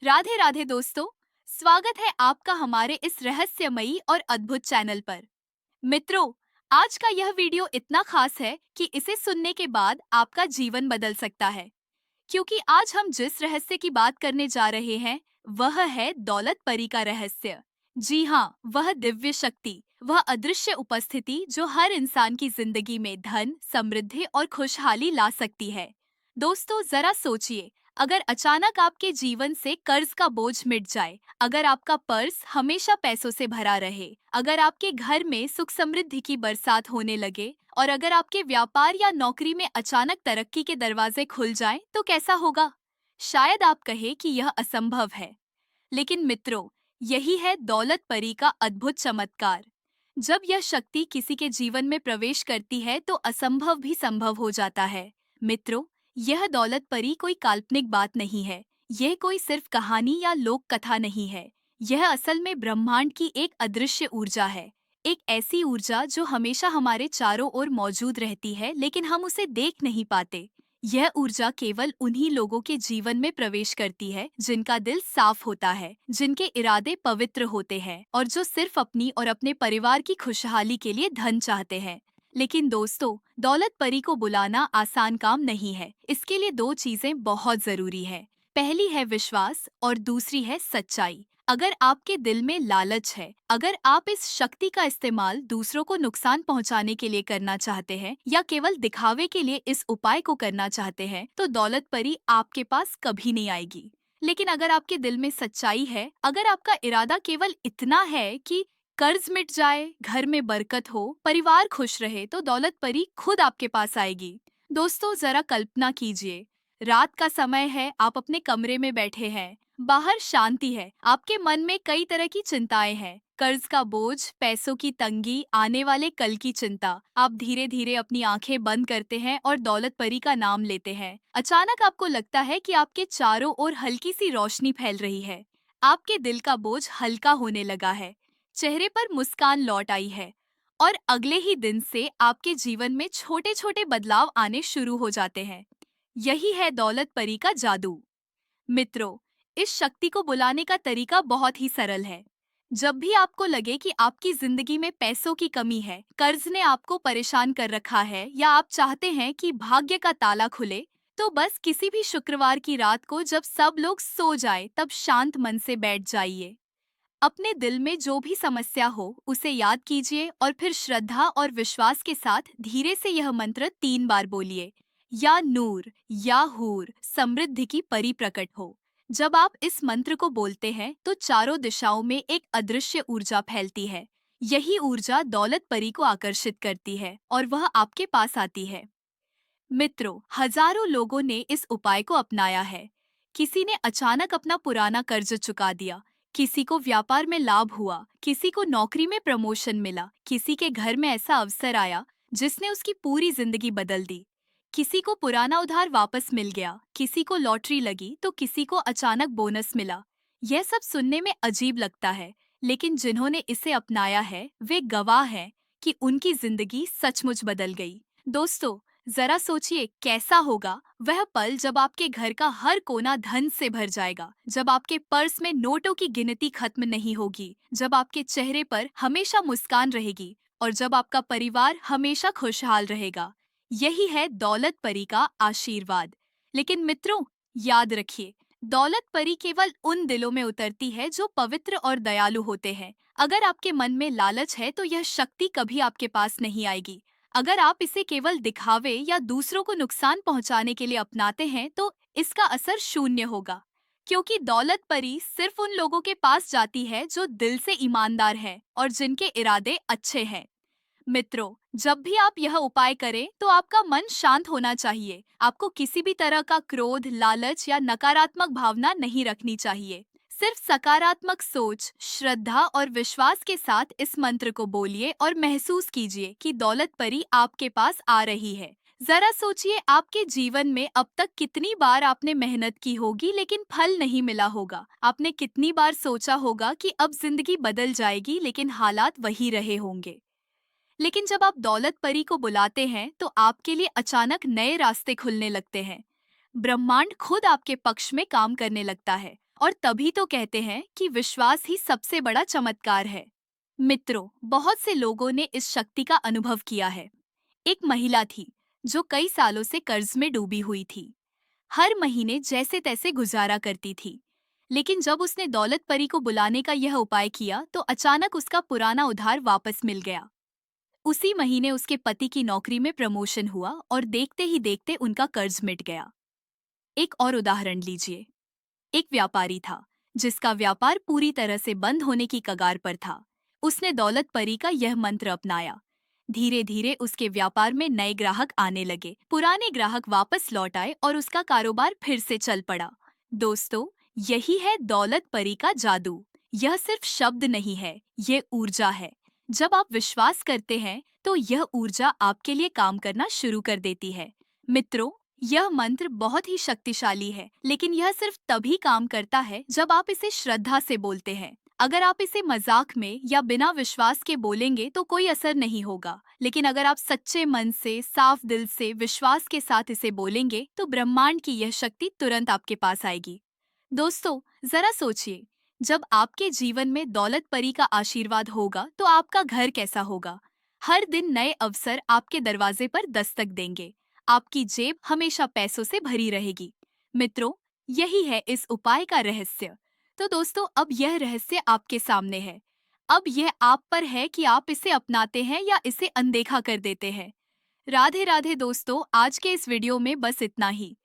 राधे राधे दोस्तों। स्वागत है आपका हमारे इस रहस्यमयी और अद्भुत चैनल पर। मित्रों, आज का यह वीडियो इतना खास है कि इसे सुनने के बाद आपका जीवन बदल सकता है, क्योंकि आज हम जिस रहस्य की बात करने जा रहे हैं वह है दौलत परी का रहस्य। जी हाँ, वह दिव्य शक्ति, वह अदृश्य उपस्थिति जो हर इंसान की जिंदगी में धन, समृद्धि और खुशहाली ला सकती है। दोस्तों, जरा सोचिए, अगर अचानक आपके जीवन से कर्ज का बोझ मिट जाए, अगर आपका पर्स हमेशा पैसों से भरा रहे, अगर आपके घर में सुख समृद्धि की बरसात होने लगे और अगर आपके व्यापार या नौकरी में अचानक तरक्की के दरवाजे खुल जाएं, तो कैसा होगा? शायद आप कहें कि यह असंभव है, लेकिन मित्रों, यही है दौलत परी का अद्भुत चमत्कार। जब यह शक्ति किसी के जीवन में प्रवेश करती है तो असंभव भी संभव हो जाता है। मित्रों, यह दौलत परी कोई काल्पनिक बात नहीं है, यह कोई सिर्फ कहानी या लोक कथा नहीं है। यह असल में ब्रह्मांड की एक अदृश्य ऊर्जा है, एक ऐसी ऊर्जा जो हमेशा हमारे चारों ओर मौजूद रहती है लेकिन हम उसे देख नहीं पाते। यह ऊर्जा केवल उन्हीं लोगों के जीवन में प्रवेश करती है जिनका दिल साफ होता है, जिनके इरादे पवित्र होते हैं और जो सिर्फ अपनी और अपने परिवार की खुशहाली के लिए धन चाहते हैं। लेकिन दोस्तों, दौलत परी को बुलाना आसान काम नहीं है। इसके लिए दो चीजें बहुत जरूरी है। पहली है विश्वास और दूसरी है सच्चाई। अगर आपके दिल में लालच है, अगर आप इस शक्ति का इस्तेमाल दूसरों को नुकसान पहुंचाने के लिए करना चाहते हैं या केवल दिखावे के लिए इस उपाय को करना चाहते हैं, तो दौलत परी आपके पास कभी नहीं आएगी। लेकिन अगर आपके दिल में सच्चाई है, अगर आपका इरादा केवल इतना है कि कर्ज मिट जाए, घर में बरकत हो, परिवार खुश रहे, तो दौलत परी खुद आपके पास आएगी। दोस्तों, जरा कल्पना कीजिए, रात का समय है, आप अपने कमरे में बैठे हैं, बाहर शांति है, आपके मन में कई तरह की चिंताएं हैं, कर्ज का बोझ, पैसों की तंगी, आने वाले कल की चिंता। आप धीरे धीरे अपनी आंखें बंद करते हैं और दौलत परी का नाम लेते हैं। अचानक आपको लगता है कि आपके चारों ओर हल्की सी रोशनी फैल रही है, आपके दिल का बोझ हल्का होने लगा है, चेहरे पर मुस्कान लौट आई है और अगले ही दिन से आपके जीवन में छोटे छोटे बदलाव आने शुरू हो जाते हैं। यही है दौलत परी का जादू। मित्रों, इस शक्ति को बुलाने का तरीका बहुत ही सरल है। जब भी आपको लगे कि आपकी जिंदगी में पैसों की कमी है, कर्ज ने आपको परेशान कर रखा है या आप चाहते हैं कि भाग्य का ताला खुले, तो बस किसी भी शुक्रवार की रात को जब सब लोग सो जाए तब शांत मन से बैठ जाइए। अपने दिल में जो भी समस्या हो उसे याद कीजिए और फिर श्रद्धा और विश्वास के साथ धीरे से यह मंत्र 3 बार बोलिए। या नूर, या हूर, समृद्धि की परी प्रकट हो। जब आप इस मंत्र को बोलते हैं तो चारों दिशाओं में एक अदृश्य ऊर्जा फैलती है। यही ऊर्जा दौलत परी को आकर्षित करती है और वह आपके पास आती है। मित्रों, हजारों लोगों ने इस उपाय को अपनाया है। किसी ने अचानक अपना पुराना कर्ज चुका दिया, किसी को व्यापार में लाभ हुआ, किसी को नौकरी में प्रमोशन मिला, किसी के घर में ऐसा अवसर आया जिसने उसकी पूरी जिंदगी बदल दी। किसी को पुराना उधार वापस मिल गया, किसी को लॉटरी लगी तो किसी को अचानक बोनस मिला। यह सब सुनने में अजीब लगता है, लेकिन जिन्होंने इसे अपनाया है वे गवाह हैं कि उनकी जिंदगी सचमुच बदल गई। दोस्तों, जरा सोचिए, कैसा होगा वह पल जब आपके घर का हर कोना धन से भर जाएगा, जब आपके पर्स में नोटों की गिनती खत्म नहीं होगी, जब आपके चेहरे पर हमेशा मुस्कान रहेगी और जब आपका परिवार हमेशा खुशहाल रहेगा। यही है दौलत परी का आशीर्वाद। लेकिन मित्रों, याद रखिए, दौलत परी केवल उन दिलों में उतरती है जो पवित्र और दयालु होते हैं। अगर आपके मन में लालच है तो यह शक्ति कभी आपके पास नहीं आएगी। अगर आप इसे केवल दिखावे या दूसरों को नुकसान पहुंचाने के लिए अपनाते हैं तो इसका असर शून्य होगा, क्योंकि दौलत परी सिर्फ उन लोगों के पास जाती है जो दिल से ईमानदार हैं और जिनके इरादे अच्छे हैं। मित्रों, जब भी आप यह उपाय करें तो आपका मन शांत होना चाहिए। आपको किसी भी तरह का क्रोध, लालच या नकारात्मक भावना नहीं रखनी चाहिए। सिर्फ सकारात्मक सोच, श्रद्धा और विश्वास के साथ इस मंत्र को बोलिए और महसूस कीजिए कि दौलत परी आपके पास आ रही है। जरा सोचिए, आपके जीवन में अब तक कितनी बार आपने मेहनत की होगी लेकिन फल नहीं मिला होगा। आपने कितनी बार सोचा होगा कि अब जिंदगी बदल जाएगी लेकिन हालात वही रहे होंगे। लेकिन जब आप दौलत परी को बुलाते हैं तो आपके लिए अचानक नए रास्ते खुलने लगते हैं। ब्रह्मांड खुद आपके पक्ष में काम करने लगता है और तभी तो कहते हैं कि विश्वास ही सबसे बड़ा चमत्कार है। मित्रों, बहुत से लोगों ने इस शक्ति का अनुभव किया है। एक महिला थी जो कई सालों से कर्ज में डूबी हुई थी। हर महीने जैसे तैसे गुजारा करती थी। लेकिन जब उसने दौलत परी को बुलाने का यह उपाय किया तो अचानक उसका पुराना उधार वापस मिल गया। उसी महीने उसके पति की नौकरी में प्रमोशन हुआ और देखते ही देखते उनका कर्ज मिट गया। एक और उदाहरण लीजिए। एक व्यापारी था जिसका व्यापार पूरी तरह से बंद होने की कगार पर था। उसने दौलत परी का यह मंत्र अपनाया। धीरे धीरे उसके व्यापार में नए ग्राहक आने लगे, पुराने ग्राहक वापस लौट आए और उसका कारोबार फिर से चल पड़ा। दोस्तों, यही है दौलत परी का जादू। यह सिर्फ शब्द नहीं है, ये ऊर्जा है। जब आप विश्वास करते हैं तो यह ऊर्जा आपके लिए काम करना शुरू कर देती है। मित्रों, यह मंत्र बहुत ही शक्तिशाली है, लेकिन यह सिर्फ तभी काम करता है जब आप इसे श्रद्धा से बोलते हैं। अगर आप इसे मजाक में या बिना विश्वास के बोलेंगे तो कोई असर नहीं होगा, लेकिन अगर आप सच्चे मन से, साफ दिल से, विश्वास के साथ इसे बोलेंगे तो ब्रह्मांड की यह शक्ति तुरंत आपके पास आएगी। दोस्तों, जरा सोचिए, जब आपके जीवन में दौलत परी का आशीर्वाद होगा तो आपका घर कैसा होगा। हर दिन नए अवसर आपके दरवाजे पर दस्तक देंगे। आपकी जेब हमेशा पैसों से भरी रहेगी। मित्रों, यही है इस उपाय का रहस्य। तो दोस्तों, अब यह रहस्य आपके सामने है। अब यह आप पर है कि आप इसे अपनाते हैं या इसे अनदेखा कर देते हैं। राधे राधे दोस्तों, आज के इस वीडियो में बस इतना ही।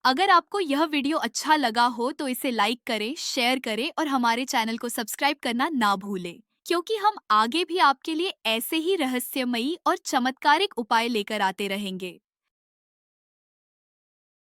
अगर आपको यह वीडियो अच्छा लगा हो तो इसे लाइक करें, शेयर करें और हमारे चैनल को सब्सक्राइब करना ना भूलें, क्योंकि हम आगे भी आपके लिए ऐसे ही रहस्यमयी और चमत्कारिक उपाय लेकर आते रहेंगे।